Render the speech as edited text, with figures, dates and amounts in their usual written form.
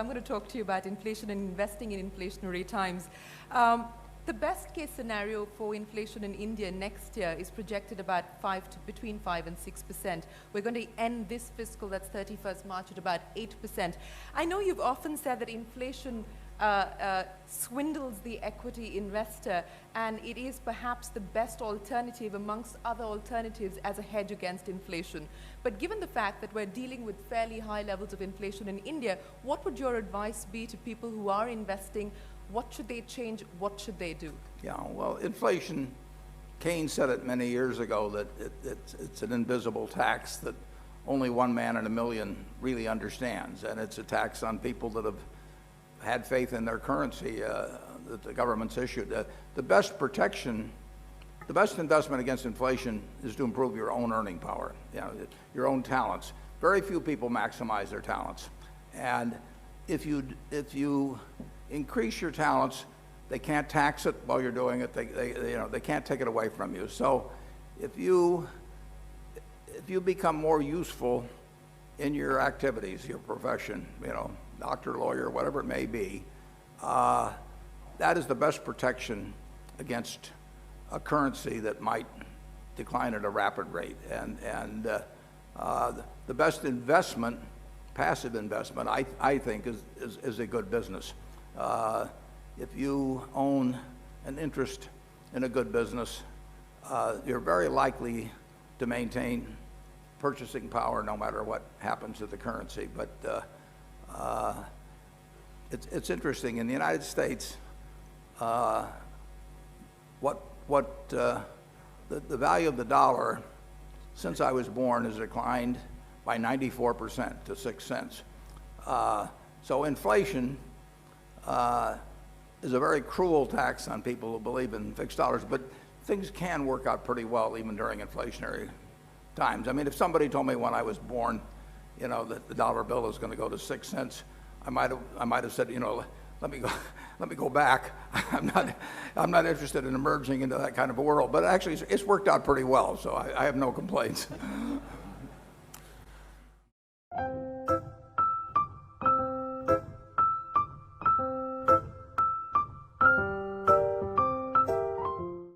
I'm going to talk to you about inflation and investing in inflationary times. The best case scenario for inflation in India next year is projected about between 5 and 6%. We're going to end this fiscal, that's 31st March, at about 8%. I know you've often said that inflation swindles the equity investor, and it is perhaps the best alternative amongst other alternatives as a hedge against inflation. But given the fact that we're dealing with fairly high levels of inflation in India, what would your advice be to people who are investing? What should they change? What should they do? Yeah, well, inflation, Keynes said it many years ago that it's an invisible tax that only one man in a million really understands, and it's a tax on people that have had faith in their currency that the government's issued. The best protection, the best investment against inflation is to improve your own earning power, your own talents. Very few people maximize their talents, and if you increase your talents, they can't tax it while you're doing it. They can't take it away from you. So if you become more useful in your activities, your profession, doctor, lawyer, whatever it may be, that is the best protection against a currency that might decline at a rapid rate. And the best investment, passive investment, I think, is a good business. If you own an interest in a good business, you're very likely to maintain purchasing power no matter what happens to the currency. But it's interesting. In the United States, the value of the dollar since I was born has declined by 94% to 6 cents. So inflation is a very cruel tax on people who believe in fixed dollars, but things can work out pretty well even during inflationary times. I mean, if somebody told me when I was born, that the dollar bill is going to go to 6 cents, I might have said, let me go back. I'm not interested in emerging into that kind of a world. But actually, it's worked out pretty well, so I have no complaints.